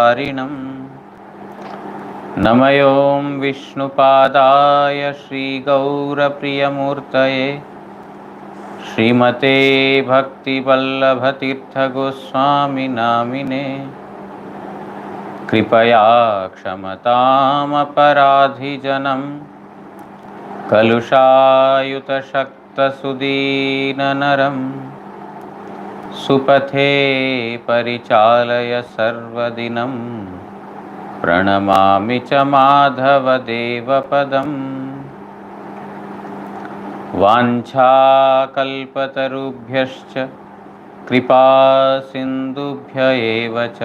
सच्चिदानन्दविग्रहचारिणं नमयों विष्णुपादाय श्रीगौरप्रियमूर्तये श्रीमते भक्तिवल्लभतीर्थगोस्वामिनामिने कृपया क्षमतामपराधिजनं कलुषायुतशक्तसुदीननरं सुपथे परिचालय सर्वदिनं प्रणमामि च माधवदेवपदम् वाञ्छाकल्पतरुभ्यश्च कृपासिन्धुभ्य एव च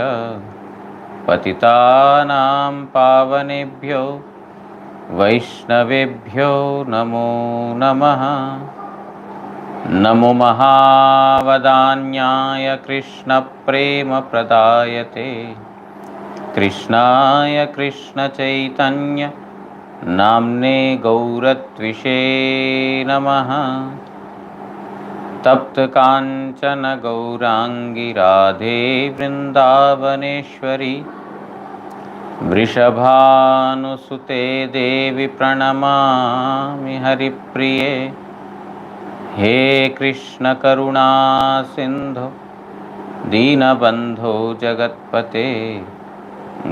पतितानां पावनेभ्यो वैष्णवेभ्यो नमो नमः। नमो महावदान्याय कृष्णप्रेमप्रदायते कृष्णाय कृष्णचैतन्य नाम्ने गौरत्विषे नमः। तप्तकाञ्चन गौराङ्गी राधे वृन्दावनेश्वरी वृषभानुसुते देवी प्रणमामि हरिप्रिये। हे कृष्ण करुणा सिन्धो दीनबन्धो जगत्पते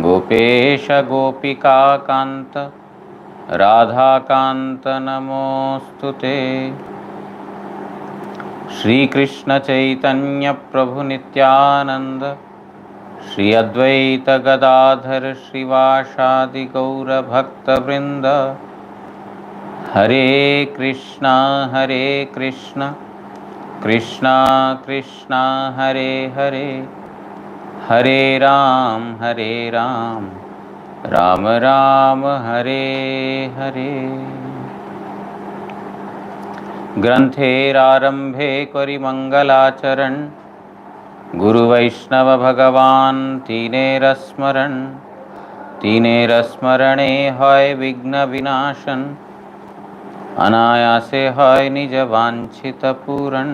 गोपेश गोपिकान्त राधाकान्त नमोऽस्तुते। श्रीकृष्ण चैतन्य प्रभु नित्यानंद श्री अद्वैत गदाधर श्रीवासादि गौर भक्तवृंद हरे कृष्णा कृष्णा कृष्णा हरे हरे हरे राम राम राम हरे हरे। ग्रंथेरारंभे करि मंगलाचरण गुरुवैष्णव भगवान तीनेर स्मरणे हय विघ्न विनाशन अनायासे हय निज वांछित पूरण।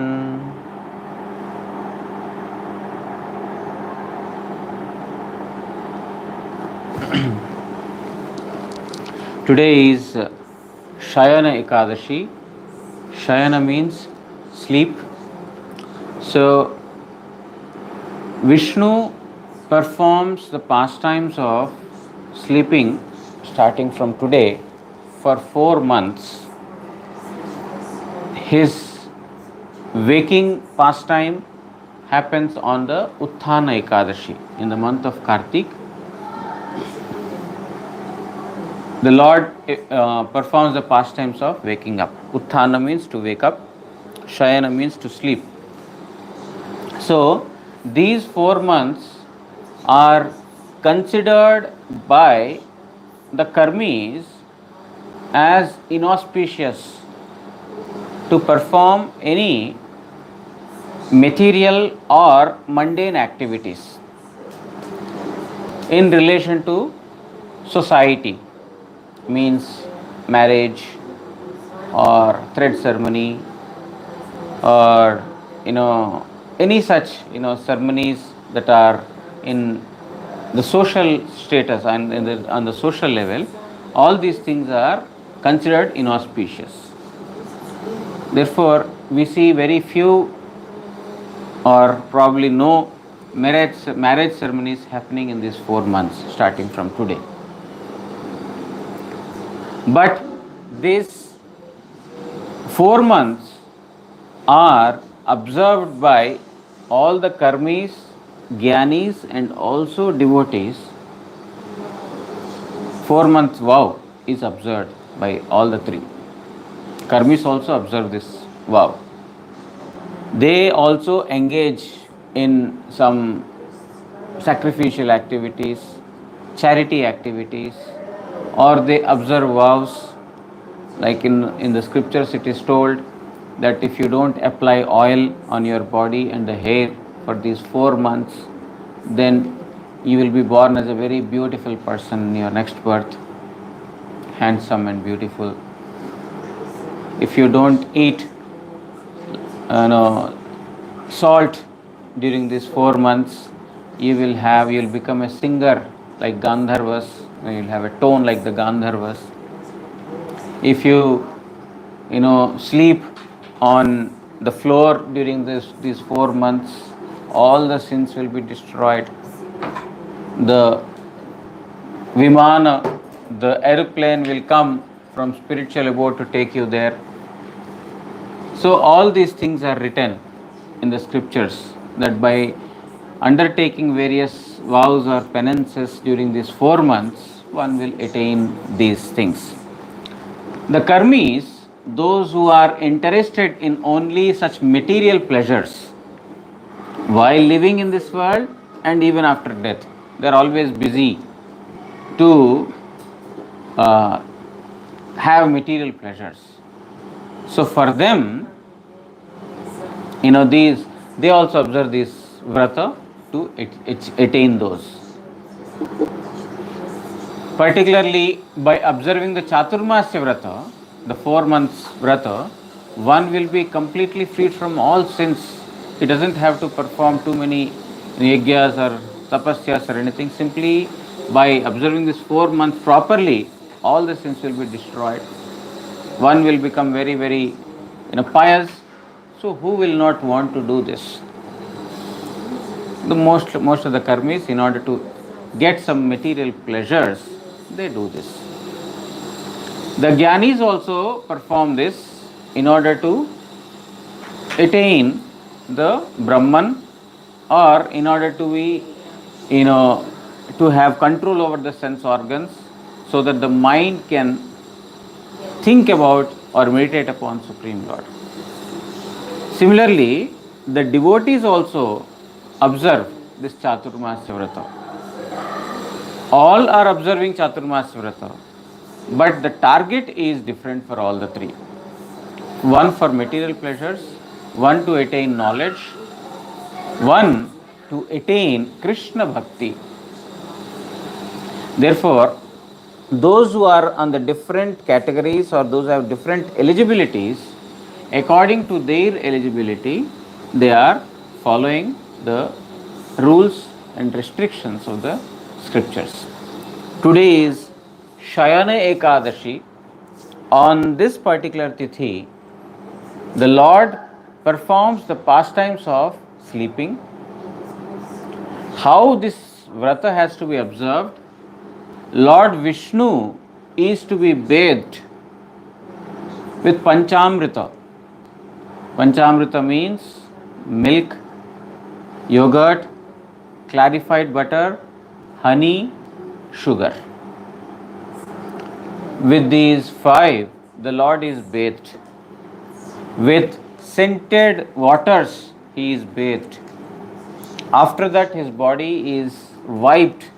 Today is Shayana Ekadasi. Shayana means sleep. So Vishnu performs the pastimes of sleeping starting from today for 4 months. His waking pastime happens on the Utthana Ekadashi in the month of Kartik. The Lord performs the pastimes of waking up. Utthana means to wake up. Shayana means to sleep. So these 4 months are considered by the karmis as inauspicious to perform any material or mundane activities in relation to society, means marriage or thread ceremony or any such ceremonies that are in the social status and on the social level. All these things are considered inauspicious. Therefore we see very few or probably no marriage ceremonies happening in these 4 months starting from today. But these 4 months are observed by all the karmis, jnanis and also devotees. 4 months vow is observed by all the three. Karmis also observe this vow. They also engage in some sacrificial activities, charity activities, or they observe vows. Like in the scriptures it is told that if you don't apply oil on your body and the hair for these 4 months, then you will be born as a very beautiful person in your next birth, handsome and beautiful. If you don't eat salt during these 4 months, you'll become a singer like Gandharvas, you'll have a tone like the Gandharvas. If you sleep on the floor during these 4 months, all the sins will be destroyed. The vimana, the aeroplane will come from spiritual abode to take you there. So all these things are written in the scriptures, that by undertaking various vows or penances during these 4 months, one will attain these things. The karmis, those who are interested in only such material pleasures while living in this world and even after death, they are always busy to have material pleasures. So for them, these they also observe this vrata to attain those. Particularly by observing the Chaturmasya vrata, the 4 months vrata, one will be completely freed from all sins. He doesn't have to perform too many yajnas or tapasyas or anything. Simply by observing this 4 months properly, all the sins will be destroyed. One will become very, very pious. So who will not want to do this? The most of the karmis, in order to get some material pleasures, they do this. The jnanis also perform this in order to attain the Brahman, or in order to be, to have control over the sense organs, so that the mind can think about or meditate upon Supreme Lord. Similarly, the devotees also observe this Chaturmasya vrata. All are observing Chaturmasya vrata, but the target is different for all the three. One for material pleasures, one to attain knowledge, one to attain Krishna Bhakti. Therefore, those who are on the different categories, or those who have different eligibilities, according to their eligibility, they are following the rules and restrictions of the scriptures. Today is Shayan Ekadasi. On this particular tithi, the Lord performs the pastimes of sleeping. How this vrata has to be observed? Lord Vishnu is to be bathed with Panchamrita. Panchamrita means milk, yogurt, clarified butter, honey, sugar. With these 5, the Lord is bathed. With scented waters, he is bathed. After that, his body is wiped,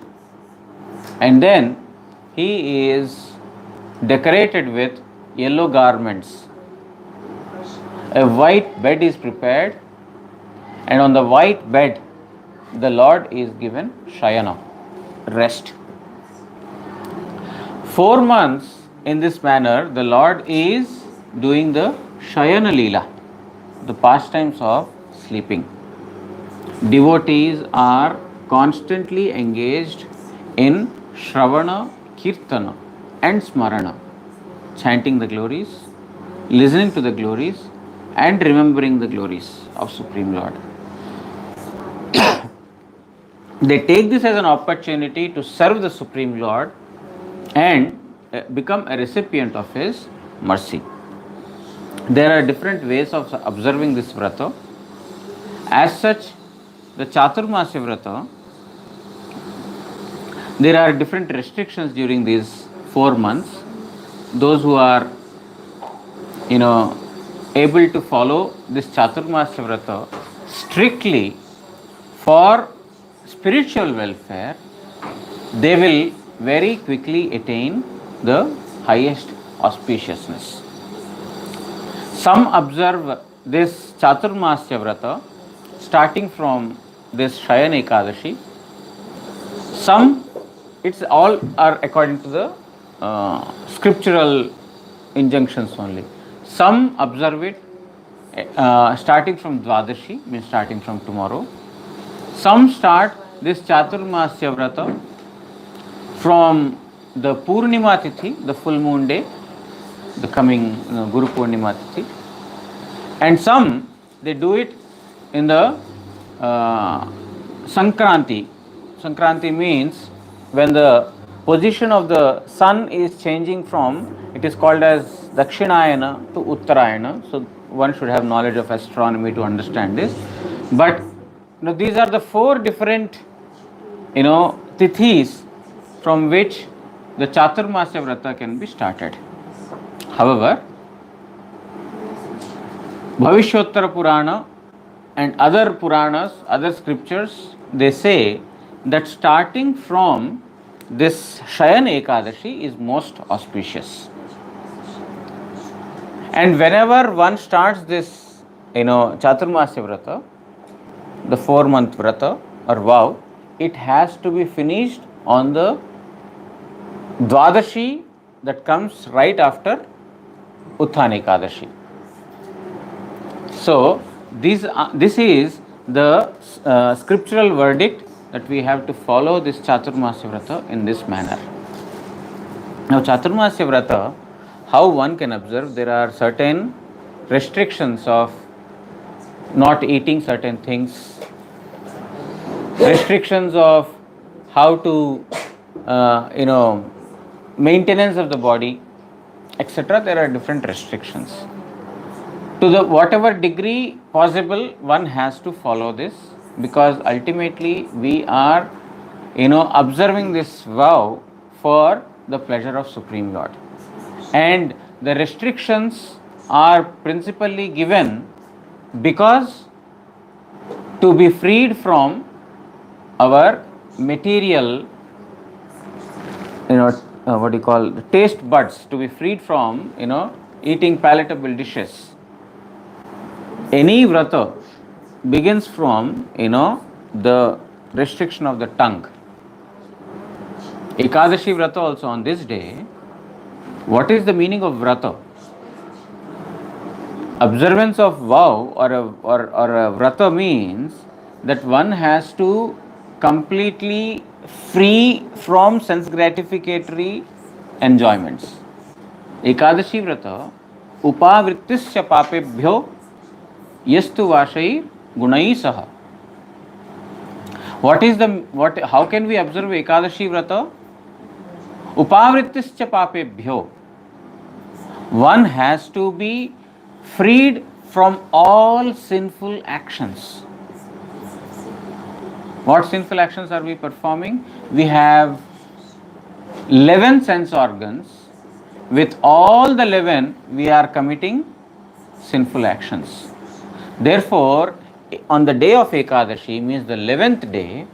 and then he is decorated with yellow garments. A white bed is prepared, and on the white bed, the Lord is given Shayana, rest. 4 months in this manner, the Lord is doing the Shayana Leela, the pastimes of sleeping. Devotees are constantly engaged in Shravana, Kirtana and Smarana, chanting the glories, listening to the glories and remembering the glories of Supreme Lord. They take this as an opportunity to serve the Supreme Lord and become a recipient of His mercy. There are different ways of observing this vrata. As such, the Chaturmasya vrata, there are different restrictions during these 4 months. Those who are, able to follow this Chaturmasya vrata strictly for spiritual welfare, they will very quickly attain the highest auspiciousness. Some observe this Chaturmasya vrata starting from this Shayan Ekadasi. Some, it's all are according to the scriptural injunctions only. Some observe it starting from Dvadashi, means starting from tomorrow. Some start this Chaturmasya Vrata from the Purnima Tithi, the full moon day, the coming Guru Purnima Tithi, and some they do it in the Sankranti. Sankranti means when the position of the sun is changing from, it is called as Dakshinayana to Uttarayana. So one should have knowledge of astronomy to understand this. But these are the four different tithis from which the Chaturmasya Vrata can be started. However, Bhavishottara Purana and other Puranas, other scriptures, they say that starting from this Shayan Ekadashi is most auspicious. And whenever one starts this, Chaturmasya Vrata, the 4-month Vrata or vow, it has to be finished on the Dwadashi that comes right after Utthana Ekadashi. So, this is the scriptural verdict that we have to follow this Chaturmasya Vrata in this manner. Now, Chaturmasya Vrata, how one can observe, there are certain restrictions of not eating certain things, restrictions of how to, maintenance of the body, etc. There are different restrictions. To the whatever degree possible, one has to follow this, because ultimately we are, observing this vow for the pleasure of Supreme Lord. And the restrictions are principally given because to be freed from our material, taste buds, to be freed from, eating palatable dishes. Any vrata begins from, the restriction of the tongue. Ekadashi vrata also on this day. What is the meaning of vrata? Observance of vow or a vrata means that one has to completely free from sense gratificatory enjoyments. Ekadashi vrata upavrittisya papebhyo yastu vashai gunai saha. How can we observe Ekadashi vrata? Upavrittisya papebhyo. One has to be freed from all sinful actions. What sinful actions are we performing? We have 11 sense organs. With all the 11, we are committing sinful actions. Therefore, on the day of Ekadashi, means the 11th day,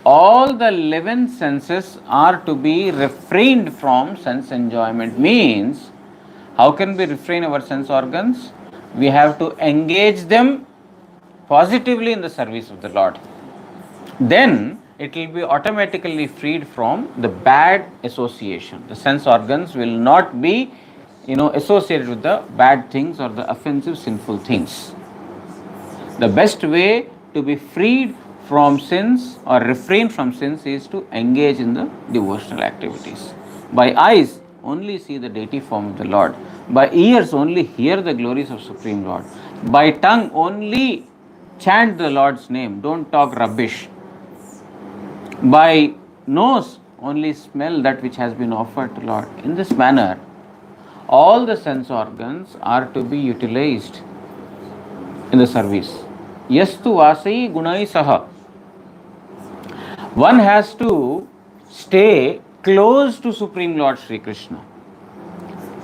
all the 11 senses are to be refrained from sense enjoyment. Means, how can we refrain our sense organs? We have to engage them positively in the service of the Lord. Then it will be automatically freed from the bad association. The sense organs will not be, associated with the bad things or the offensive, sinful things. The best way to be freed from sins or refrain from sins is to engage in the devotional activities. By eyes, only see the deity form of the Lord. By ears, only hear the glories of Supreme Lord. By tongue, only chant the Lord's name. Don't talk rubbish. By nose, only smell that which has been offered to Lord. In this manner, all the sense organs are to be utilized in the service. Yastu vasai gunai saha. One has to stay close to Supreme Lord Sri Krishna.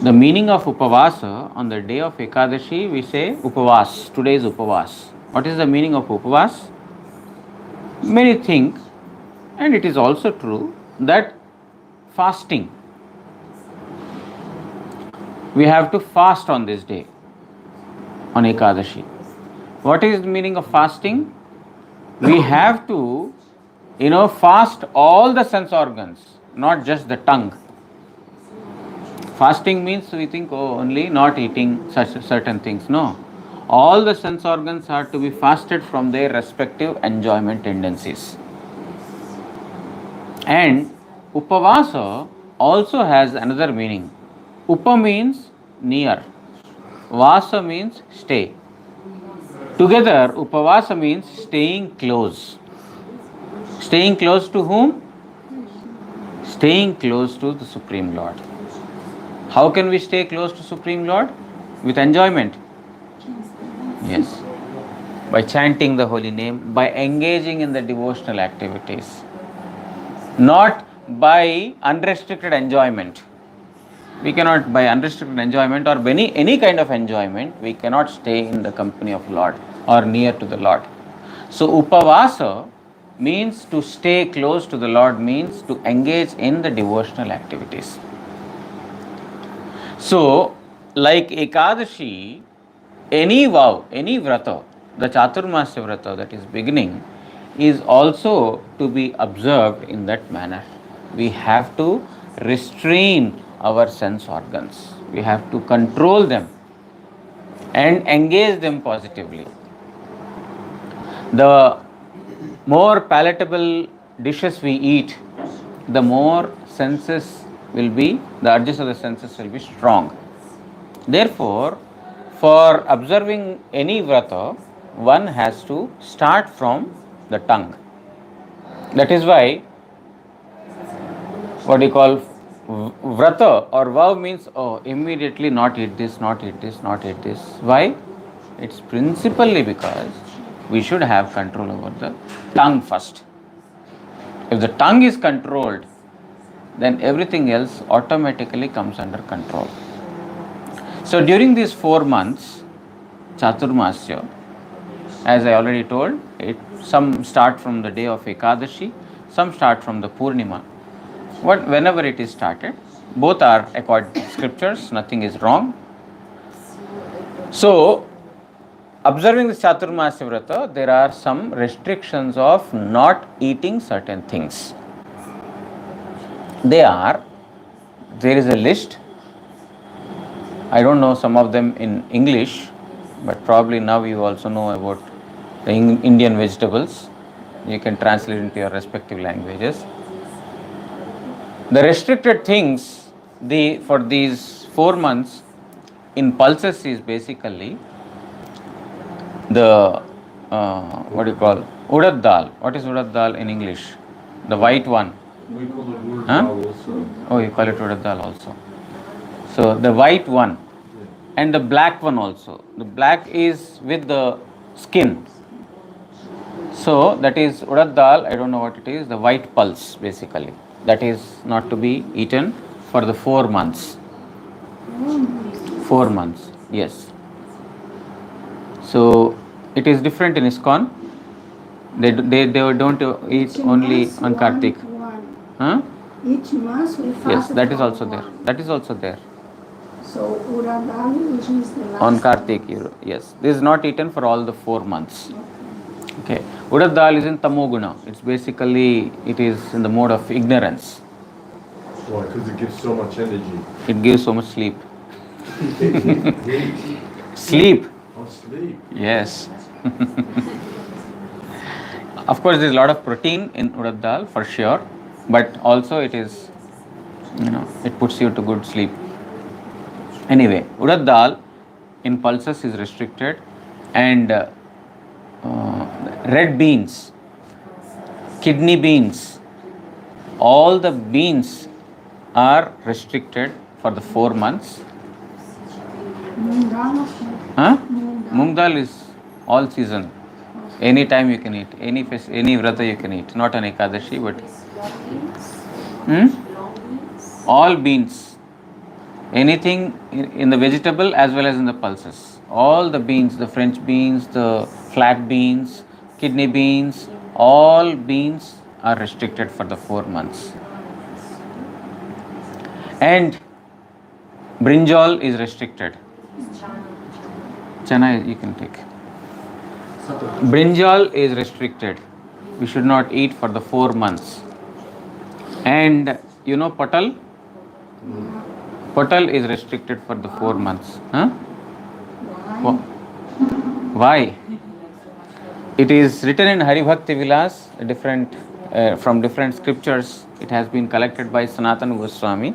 The meaning of upavasa, on the day of Ekadashi, we say upavas. Today is upavas. What is the meaning of upavas? Many think, and it is also true, that fasting. We have to fast on this day, on Ekadashi. What is the meaning of fasting? We have to, fast all the sense organs, not just the tongue. Fasting means we think, only not eating such certain things. No. All the sense organs are to be fasted from their respective enjoyment tendencies. And Upavasa also has another meaning. Upa means near, Vasa means stay. Together, Upavasa means staying close. Staying close to whom? Staying close to the Supreme Lord. How can we stay close to Supreme Lord? With enjoyment. Yes. By chanting the holy name, by engaging in the devotional activities. Not by unrestricted enjoyment. We cannot, by unrestricted enjoyment or any kind of enjoyment, we cannot stay in the company of Lord or near to the Lord. So Upavasa means to stay close to the Lord, means to engage in the devotional activities. So, like Ekadasi, any vow, any vrata, the Chaturmasya vrata that is beginning, is also to be observed in that manner. We have to restrain our sense organs. We have to control them and engage them positively. The more palatable dishes we eat, the more senses will be, the urges of the senses will be strong. Therefore, for observing any vrata, one has to start from the tongue. That is why what you call vrata or vow means, oh, immediately not eat this, not eat this, not eat this. Why? It's principally because we should have control over the tongue first. If the tongue is controlled, then everything else automatically comes under control. So during these 4 months, Chaturmasya, as I already told, some start from the day of Ekadasi, some start from the Purnima. Whenever it is started, both are according to scriptures, nothing is wrong. So, observing the Chaturmasya Vrata, there are some restrictions of not eating certain things. There is a list. I don't know some of them in English, but probably now you also know about the Indian vegetables. You can translate into your respective languages. The restricted things for these 4 months in pulses is basically the what do you call urad dal. What is urad dal in English? The white one. We call it urad dal also. Oh, you call it urad dal also. So the white one and the black one also. The black is with the skin. So that is urad dal. I don't know what it is. The white pulse basically. That is not to be eaten for the 4 months. 4 months. Yes. So it is different in ISKCON. They don't eat only on Kartik. Huh? Each month we fast. Yes, that is also there. That is also there. So urad dal, which is the last On Kartik, yes. This is not eaten for all the 4 months. Okay. Urad dal is in Tamoguna. It's basically, it is in the mode of ignorance. Why? Because it gives so much energy. It gives so much sleep. Sleep. Oh, sleep. Yes. Of course, there is a lot of protein in urad dal for sure, but also it is, it puts you to good sleep. Anyway, urad dal in pulses is restricted, and red beans, kidney beans, all the beans are restricted for the 4 months. Moong dal. Huh? Moong dal is all season. Any time you can eat. Any vrata you can eat. Not on Ekadashi, but all beans. Anything in the vegetable as well as in the pulses. All the beans, the French beans, the flat beans, kidney beans, all beans are restricted for the 4 months. And brinjal is restricted. Chana you can take. Brinjal is restricted. We should not eat for the 4 months. And patal? Patal is restricted for the 4 months. Huh? Why? It is written in Hari Bhakti Vilas, a different from different scriptures. It has been collected by Sanatana Goswami,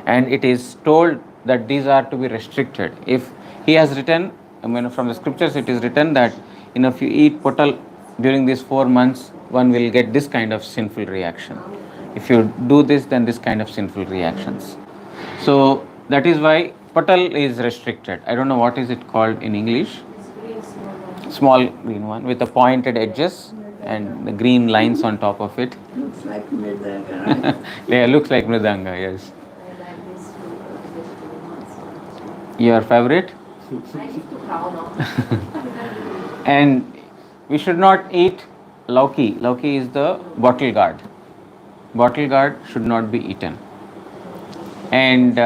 and it is told that these are to be restricted. If he has written, I mean, from the scriptures, it is written that if you eat potal during these 4 months, one will get this kind of sinful reaction. If you do this, then this kind of sinful reactions. So that is why potal is restricted. I don't know what is it called in English. Small green one with the pointed edges and the green lines on top of it. Looks like Mridanga, right? Yeah, looks like mridanga. Yes. Your favorite? And we should not eat lauki. Lauki is the bottle gourd. Bottle gourd should not be eaten. And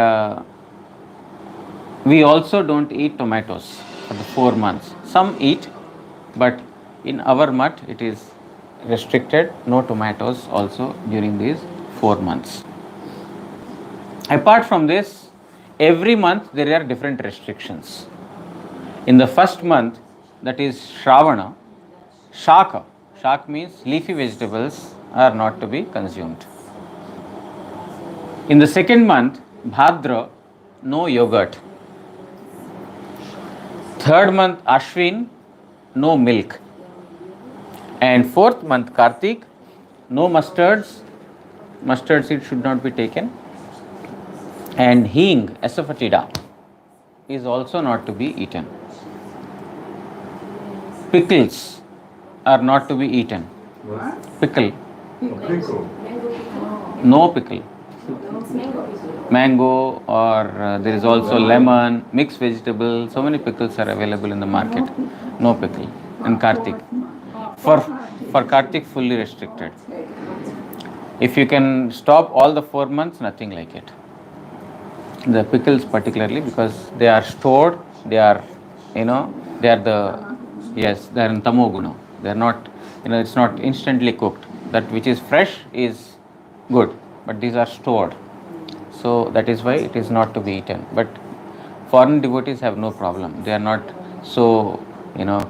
we also don't eat tomatoes for the 4 months. Some eat, but in our mutt it is restricted. No tomatoes also during these 4 months. Apart from this, every month there are different restrictions. In the first month, that is Shravana, Shaka. Shak means leafy vegetables are not to be consumed. In the second month, Bhadra, no yogurt. Third month, Ashwin, no milk. And fourth month, Kartik, no mustards. Mustard seed should not be taken. And hing, asafoetida, is also not to be eaten. Pickles are not to be eaten. What? Pickle, A pickle. no pickle. Mango, or there is also lemon, mixed vegetable. So many pickles are available in the market. No pickle. And Kartik. For Kartik, fully restricted. If you can stop all the 4 months, nothing like it. The pickles particularly, because they are stored, they are, they are the, yes, they are in tamoguna. They are not, it's not instantly cooked. That which is fresh is good, but these are stored. So that is why it is not to be eaten. But foreign devotees have no problem. They are not so,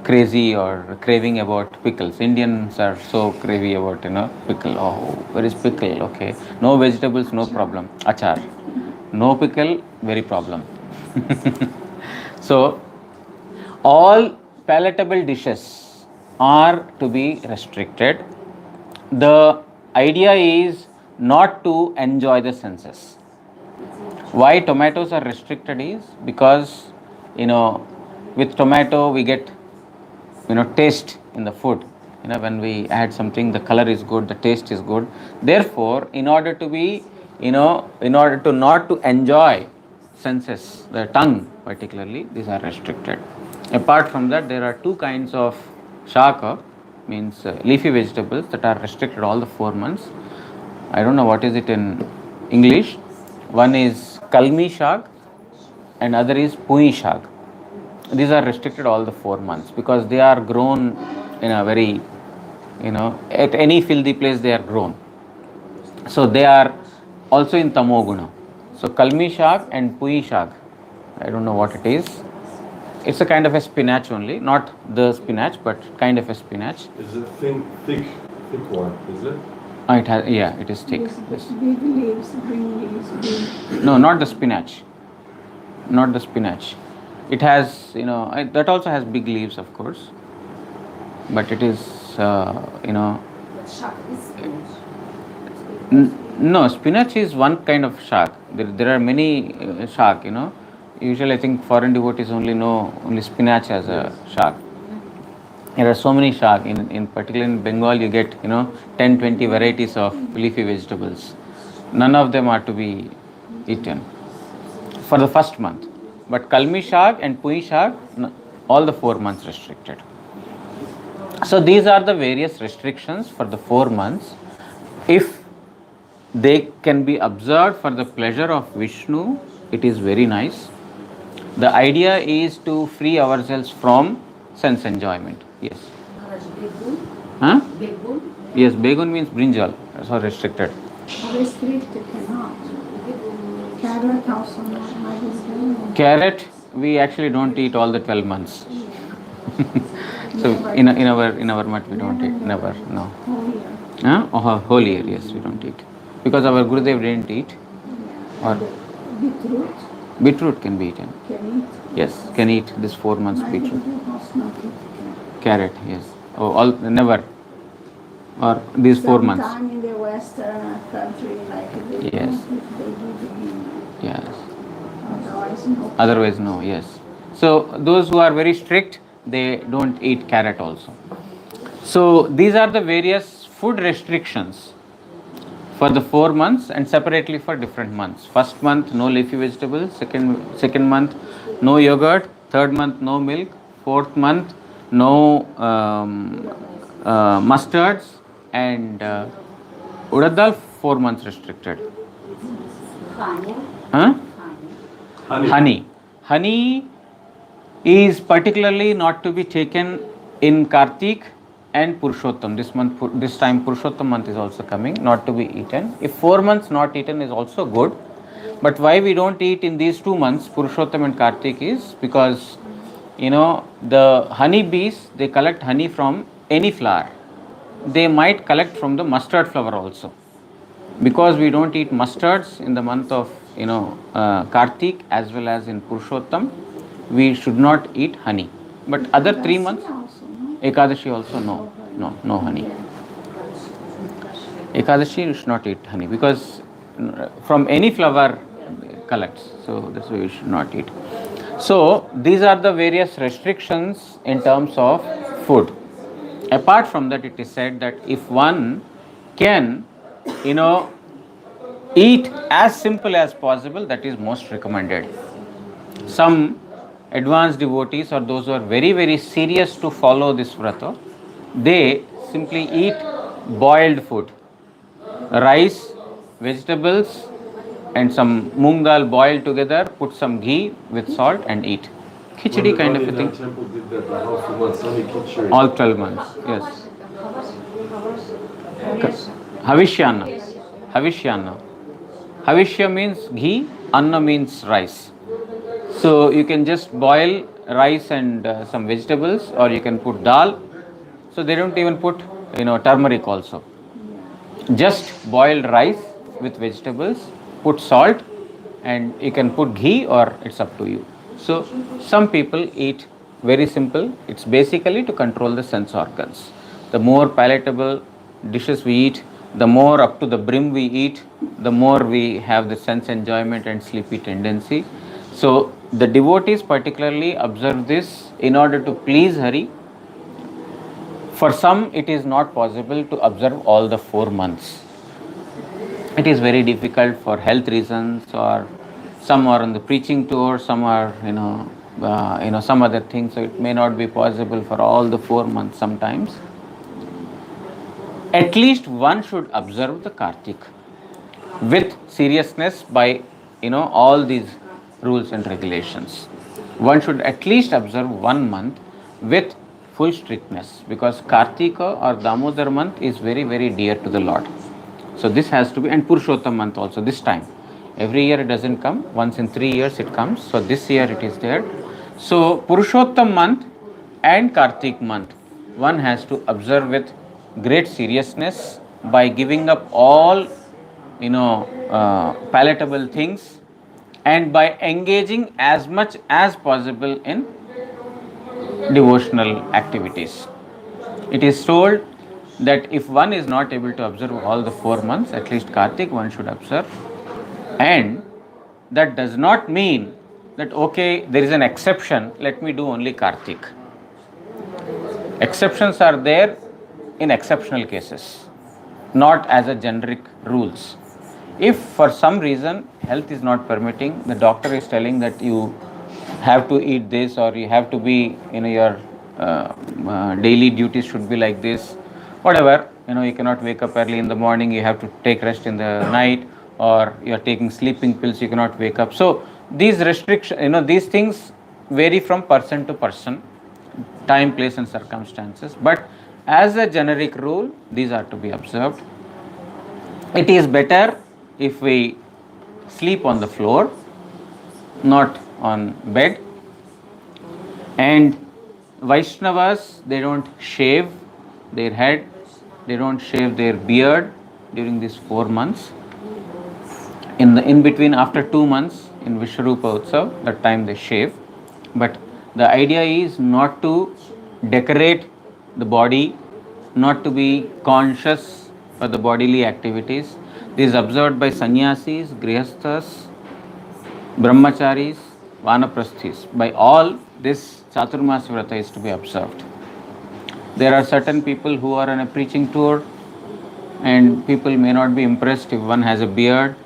crazy or craving about pickles. Indians are so crazy about, pickle. Oh, where is pickle? Okay. No vegetables, no problem. Achar. No pickle, very problem. So, all palatable dishes are to be restricted. The idea is not to enjoy the senses. Why tomatoes are restricted is because, with tomato we get, taste in the food. When we add something, the color is good, the taste is good. Therefore, in order to be, in order to not to enjoy senses, the tongue particularly, these are restricted. Apart from that, there are two kinds of shaka, means leafy vegetables, that are restricted all the 4 months. I don't know what is it in English. One is kalmi shak and other is pui shak. These are restricted all the 4 months because they are grown in a very, at any filthy place they are grown. So they are also in tamoguna. So kalmi shak and pui shak, I don't know what it is. It's a kind of a spinach only, not the spinach, but kind of a spinach. Is it thick one, is it? It has, yeah, it is thick. Yes. Big leaves, green leaves, green. No, not the spinach. Not the spinach. It has, that also has big leaves, of course. But it is, no, spinach is one kind of shak. There are many shak, Usually I think foreign devotees only know only spinach as a shak. There are so many shak. In particular in Bengal you get, 10, 20 varieties of leafy vegetables. None of them are to be eaten for the first month. But kalmi shak and pui shak, all the 4 months restricted. So these are the various restrictions for the 4 months. If they can be observed for the pleasure of Vishnu, it is very nice. The idea is to free ourselves from sense enjoyment. Yes. Huh? Yes, begun means brinjal. So restricted. Restricted cannot. Carrot also not. Might be Carrot, we actually don't eat all the 12 months. So in our mutt we don't eat. Never, no. Oh, yeah. Whole year, yes, we don't eat. Because our Gurudev didn't eat. Yeah. Or And beetroot beetroot can be eaten. can eat. Yes, can eat this 4 months My beetroot. Gurudev was not eat Carrot, yes. Oh, all never. Or these 4 months. sometime in the western country, like they Yes. don't, if they give him, Yes. otherwise no. Otherwise, no, yes. So, those who are very strict, they don't eat carrot also. So, these are the various food restrictions for the 4 months and separately for different months. First month, no leafy vegetables. Second month, no yogurt. Third month, no milk. Fourth month, no mustards. And urad dal, 4 months restricted. Huh? Honey. Honey is particularly not to be taken in Kartik and Purushottam. This time Purushottam month is also coming, not to be eaten. If 4 months not eaten is also good. But why we don't eat in these 2 months, Purushottam and Kartik, is because the honey bees, they collect honey from any flower. They might collect from the mustard flower also. Because we don't eat mustards in the month of Kartik as well as in Purushottam, we should not eat honey. But other 3 months, Also, no? Ekadashi also no honey. Ekadashi you should not eat honey because from any flower collects. So that's why we should not eat. So these are the various restrictions in terms of food. Apart from that, it is said that if one can, eat as simple as possible, that is most recommended. Some advanced devotees or those who are very, very serious to follow this vrata, they simply eat boiled food, rice, vegetables, and some moong dal boiled together, put some ghee with salt and eat. Khichdi kind of a thing. Temple did that the house of Masani Kitchery. All 12 months, yes. Havishyana. Havishyana. Havishya means ghee, anna means rice. So you can just boil rice and some vegetables, or you can put dal. So they don't even put turmeric also. Just boiled rice with vegetables, put salt, and you can put ghee, or it's up to you. So some people eat very simple. It's basically to control the sense organs. The more palatable dishes we eat, the more up to the brim we eat, the more we have the sense enjoyment and sleepy tendency. So the devotees particularly observe this in order to please Hari. For some, it is not possible to observe all the 4 months. It is very difficult for health reasons, or some are on the preaching tour, some are some other things. So it may not be possible for all the 4 months sometimes. At least one should observe the Kartik with seriousness by all these rules and regulations. One should at least observe 1 month with full strictness, because Kartika or Damodar month is very, very dear to the Lord. So this has to be, and Purushottam month also this time. Every year it doesn't come, once in 3 years it comes. So this year it is there. So Purushottam month and Kartik month, one has to observe with great seriousness by giving up all palatable things, and by engaging as much as possible in devotional activities. It is told that if one is not able to observe all the 4 months, at least Kartik one should observe. And that does not mean that okay, there is an exception, let me do only Kartik. Exceptions are there in exceptional cases, not as a generic rules. If for some reason health is not permitting, the doctor is telling that you have to eat this, or you have to be your daily duties should be like this, whatever, you cannot wake up early in the morning, you have to take rest in the night, or you are taking sleeping pills, you cannot wake up. So these restrictions, these things vary from person to person, time, place and circumstances, but as a generic rule, these are to be observed. It is better if we sleep on the floor, not on bed. And Vaishnavas, they don't shave their head, They don't shave their beard during these 4 months. In between, after 2 months in Vishwarupa Utsav, that time they shave. But the idea is not to decorate the body, not to be conscious for the bodily activities. This is observed by sannyasis, grihasthas, brahmacharis, vanaprasthis. By all, this Chaturmasya Vrata is to be observed. There are certain people who are on a preaching tour, and people may not be impressed if one has a beard.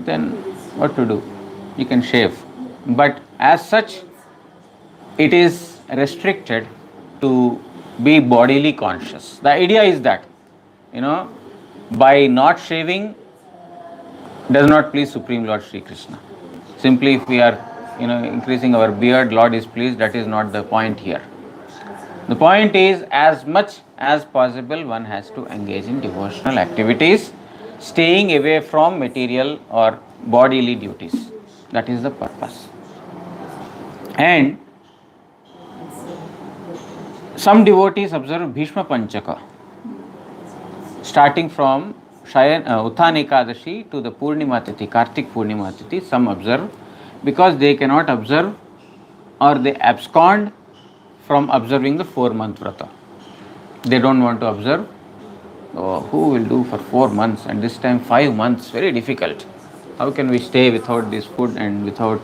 Then what to do? You can shave. But as such, it is restricted to be bodily conscious. The idea is that, by not shaving does not please Supreme Lord Sri Krishna. Simply if we are, increasing our beard, Lord is pleased, that is not the point here. The point is, as much as possible, one has to engage in devotional activities, staying away from material or bodily duties. That is the purpose. And some devotees observe Bhishma Panchaka, starting from Shayan, Uthan Ekadasi to the Purnima Tithi, Kartik Purnima Tithi. Some observe because they cannot observe, or they abscond from observing the 4-month Vrata. They don't want to observe. Oh, who will do for 4 months, and this time 5 months? Very difficult. How can we stay without this food and without,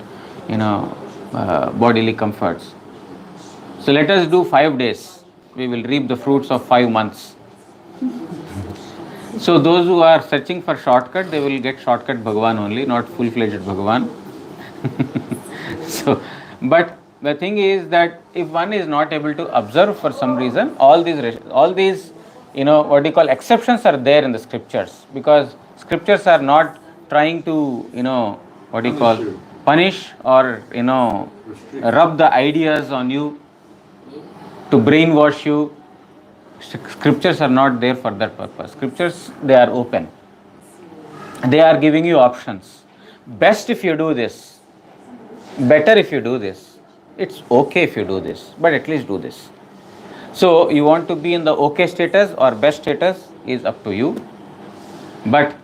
bodily comforts? So let us do 5 days. We will reap the fruits of 5 months. So those who are searching for shortcut, they will get shortcut Bhagavan only, not full-fledged Bhagavan. But the thing is that if one is not able to observe for some reason, all these exceptions are there in the scriptures, because scriptures are not trying to punish or rub the ideas on you to brainwash you. Scriptures are not there for that purpose. Scriptures, they are open. They are giving you options. Best if you do this. Better if you do this. It's okay if you do this, but at least do this. So you want to be in the okay status or best status is up to you. But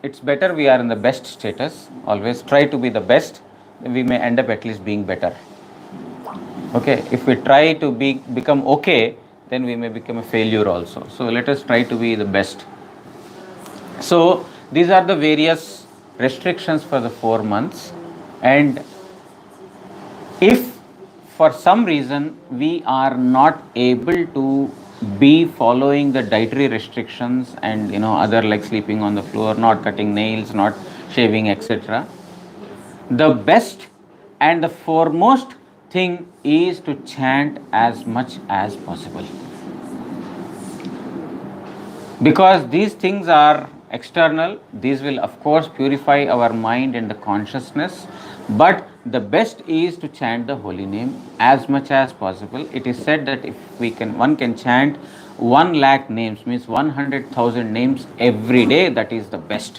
it's better we are in the best status. Always try to be the best. We may end up at least being better. Okay, if we try to become okay, then we may become a failure also. So let us try to be the best. So these are the various restrictions for the 4 months. And if for some reason we are not able to be following the dietary restrictions and other, like sleeping on the floor, not cutting nails, not shaving, etc., the best and the foremost thing is to chant as much as possible, because these things are external. These will of course purify our mind and the consciousness, but the best is to chant the holy name as much as possible. It is said that if one can chant 1 lakh names, means 100,000 names every day, that is the best.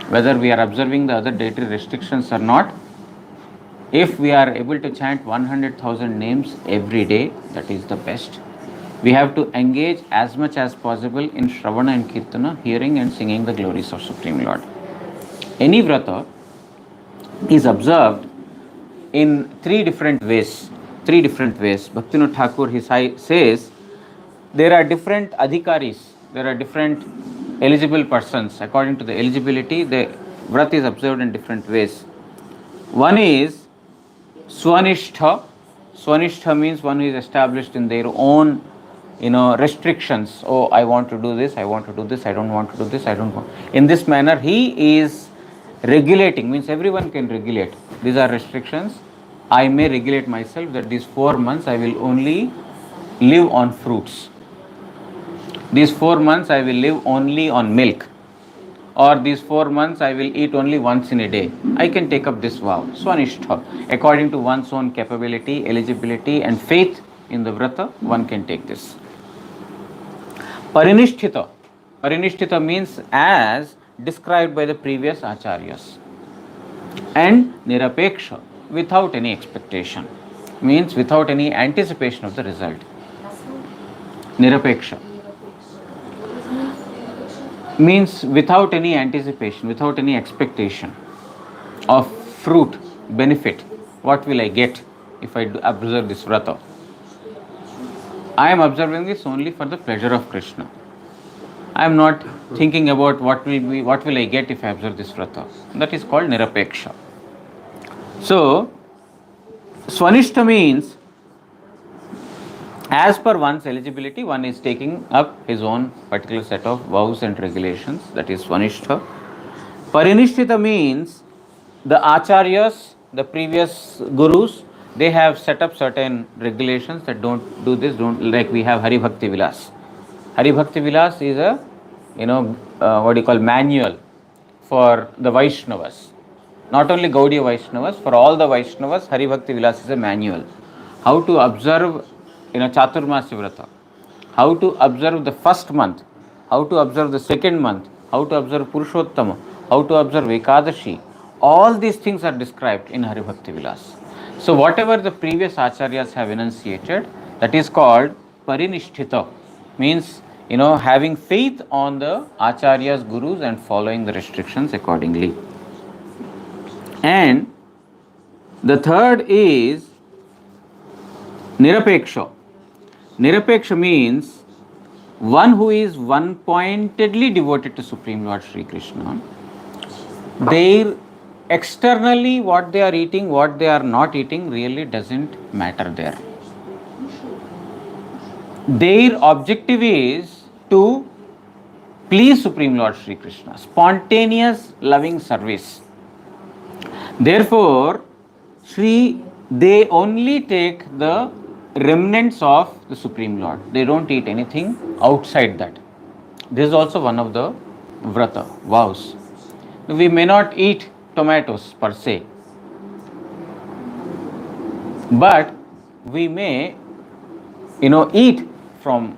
Whether we are observing the other dietary restrictions or not, if we are able to chant 100,000 names every day, that is the best. We have to engage as much as possible in Shravana and Kirtana, hearing and singing the glories of Supreme Lord. Any Vrata is observed in 3 different ways. 3 different ways. Bhaktivinoda Thakur, he says, there are different adhikaris, there are different eligible persons. According to the eligibility, the Vrata is observed in different ways. One is Swanishtha. Swanishtha means one who is established in their own restrictions. Oh, I want to do this, I want to do this, I don't want to do this, I don't want. In this manner, he is regulating, means everyone can regulate. These are restrictions. I may regulate myself that these 4 months I will only live on fruits. These 4 months I will live only on milk. Or these 4 months I will eat only once in a day. I can take up this vow. Swanishtha. According to one's own capability, eligibility and faith in the Vrata, one can take this. Parinishtita. Parinishtita means as described by the previous acharyas. And Nirapeksha, without any expectation, means without any anticipation of the result. Nirapeksha. means without any anticipation, without any expectation of fruit, benefit. What will I get if I observe this vrata? I am observing this only for the pleasure of Krishna. I am not thinking about what will I get if I observe this vrata. That is called nirapeksha. So, swanishta means as per one's eligibility, one is taking up his own particular set of vows and regulations. That is swanishta. Parinishtita means the acharyas, the previous gurus, they have set up certain regulations that don't do this, don't, like we have Hari Bhakti Vilas. Hari Bhakti Vilas is a, what do you call, manual for the Vaishnavas. Not only Gaudiya Vaishnavas, for all the Vaishnavas, Hari Bhakti Vilas is a manual. How to observe, Chaturmasya Vrata, how to observe the first month, how to observe the second month, how to observe Purushottama, how to observe Ekadasi. All these things are described in Hari Bhakti Vilas. So, whatever the previous acharyas have enunciated, that is called Parinishtita, means having faith on the acharyas, gurus, and following the restrictions accordingly. And the third is Nirapeksha. Nirapeksha means one who is one-pointedly devoted to Supreme Lord Sri Krishna. Their externally what they are eating, what they are not eating really doesn't matter there. Their objective is to please Supreme Lord Sri Krishna, spontaneous loving service. Therefore, they only take the remnants of the Supreme Lord. They don't eat anything outside that. This is also one of the vrata, vows. We may not eat tomatoes per se, but we may, eat from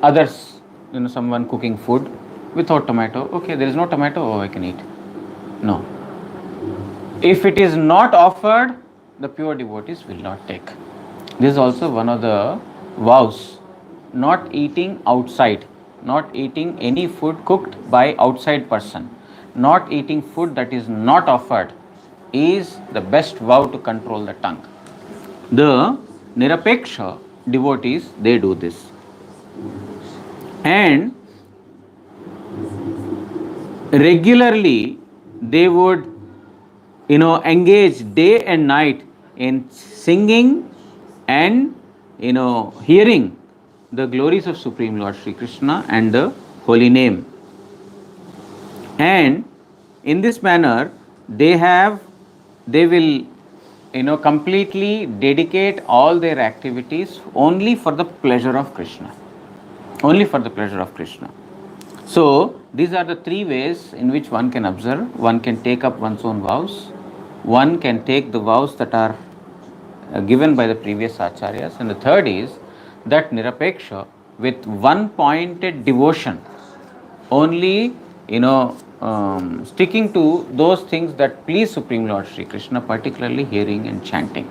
others, someone cooking food without tomato. Okay, there is no tomato, oh, I can eat. No. If it is not offered, the pure devotees will not take. This is also one of the vows. Not eating outside, not eating any food cooked by outside person, not eating food that is not offered is the best vow to control the tongue. The Nirapeksha devotees, they do this. And regularly they would engage day and night in singing and hearing the glories of Supreme Lord Sri Krishna and the holy name. And in this manner they will completely dedicate all their activities only for the pleasure of Krishna. Only for the pleasure of Krishna. So these are the three ways in which one can observe. One can take up one's own vows. One can take the vows that are given by the previous acharyas. And the third is that Nirapeksha, with one pointed devotion, only sticking to those things that please Supreme Lord Sri Krishna, particularly hearing and chanting.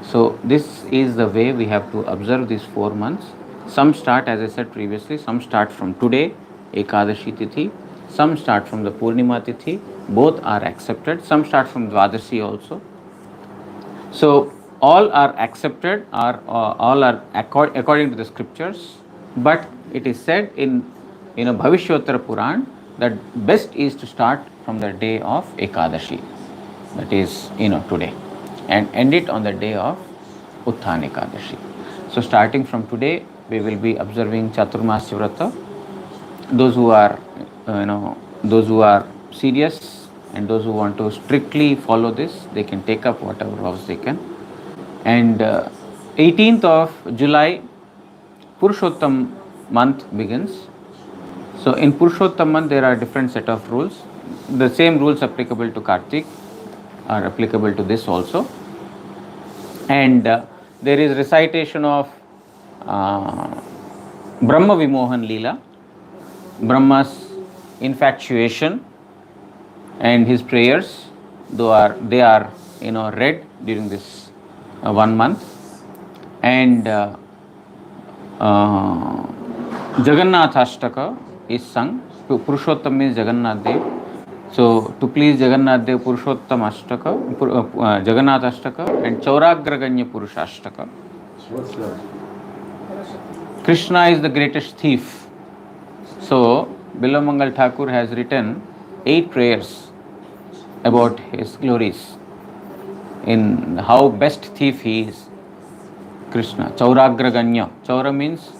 So this is the way we have to observe these 4 months. Some start, as I said previously, some start from today, Ekadashi Tithi, some start from the Purnima Tithi, both are accepted, some start from Dvadasi also. So all are accepted, all are according to the scriptures, but it is said in Bhavishyottara Puran that best is to start from the day of Ekadashi, that is today, and end it on the day of Utthana Ekadashi. So starting from today we will be observing Chaturmasya Vrata. Those who are serious and those who want to strictly follow this, they can take up whatever vows they can. And 18th of July, Purushottam month begins. So in Purushottam month there are different set of rules. The same rules applicable to Kartik are applicable to this also. And there is recitation of Brahma Vimohan Leela, Brahma's infatuation and his prayers, they are read during this 1 month. And Jagannatha Ashtaka is sung. Purushottam means Jagannath Dev. So to please Jagannath Dev, Purushottam Ashtaka, Jagannath Ashtaka and Chauragraganya Purusha Ashtaka. So what's that? Krishna is the greatest thief. So Bilamangal Thakur has written 8 prayers about his glories, in how best thief he is. Krishna, Chauragraganya. Chaura means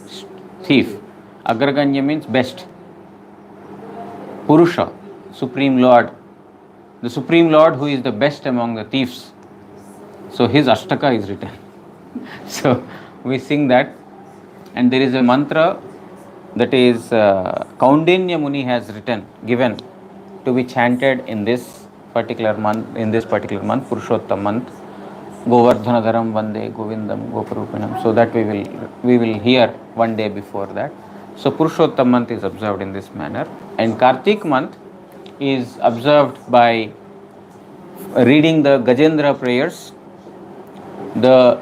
thief. Agraganya means best. Purusha, Supreme Lord. The Supreme Lord who is the best among the thieves. So his Ashtaka is written. So we sing that. And there is a mantra that is Kaundinya Muni has written, given to be chanted in this particular month, Purushottam month. Govardhanadharam Vande Govindam Goparupinam. So that we will hear one day before that. So Purushottam month is observed in this manner. And Kartik month is observed by reading the Gajendra prayers, the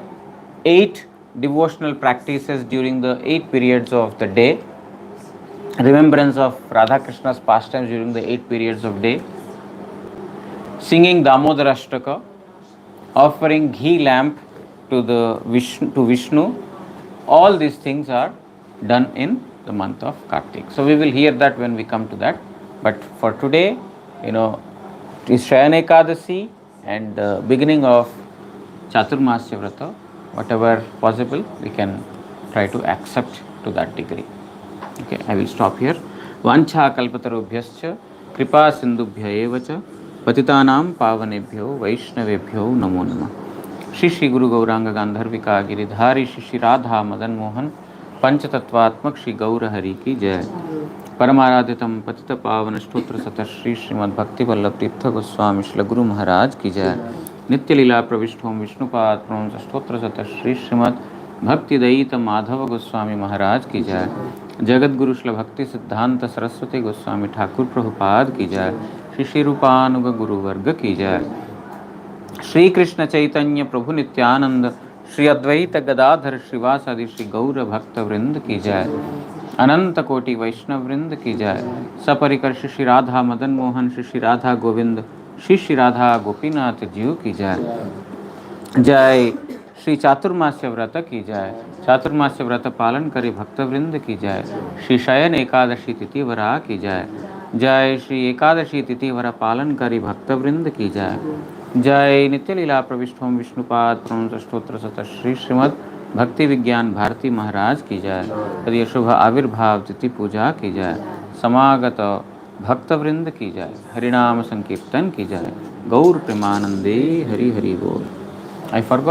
8 devotional practices during the 8 periods of the day, remembrance of Radha Krishna's pastimes during the 8 periods of day, singing Damodara Ashtaka, offering ghee lamp to Vishnu. All these things are done in the month of Kartik. So we will hear that when we come to that. But for today, it is Shayan Ekadasi and the beginning of Chaturmasya Vrata. Whatever possible, we can try to accept to that degree. Okay, I will stop here. Vancha kalpatarubhyascha kripa sindubhya evacha patitanam pavanebhyo vaishnavebhyo namo namah. Shri Guru Gauranga Gandharvika Giridhari Shri Radha Madan Mohan Panchatattvatmak Shri Gaura Hari ki Jai. Paramaradhitam Patita Pavana Stotra Sata Shri Srimad Bhakti Vallabh Tirtha Goswami Shri Guru Maharaj ki Jai. Nitya Lila Pravishthom Vishnupad Pranam Stotra Sata Shri Srimad Bhakti Daita Madhava Goswami Maharaj ki Jai. Jagat Guru Shla Bhakti Siddhanta Saraswati Goswami Thakur Prabhupada ki Jai. Shri Shri Rupanuga Guru Varga ki Jai. Shri Krishna Chaitanya Prabhu Nityananda Shri Advaita Gadadhar Shrivasadi Shri Gaura Bhakta Vrind ki Jai. Ananta Koti Vaishnav Vrind ki Jai. Saparikar Shri Radha Madan Mohan Shri Radha Govind Shri Radha Gopinath Jiu ki Jai. Jai Shri Chaturmasya Vrata ki Jai. Chaturmasya Vrata Palan Kari Bhakta Vrind ki Jai. Shri Shayan Ekadashi Titi Vara ki Jai. Jai Shri Ekadashi Titi Vara Palan Kari Bhakta Vrind ki Jai. जय नित्य लीला प्रविष्टोम विष्णुपाद प्रणत स्तोत्र सत श्री श्रीमद भक्ति विज्ञान भारती महाराज की जय। तदीय शुभ आविर्भाव तिथि पूजा की जय। समागत भक्तवृंद की जय। हरिनाम संकीर्तन की जय। गौर प्रेमानंदे हरि हरि बोल। I forgot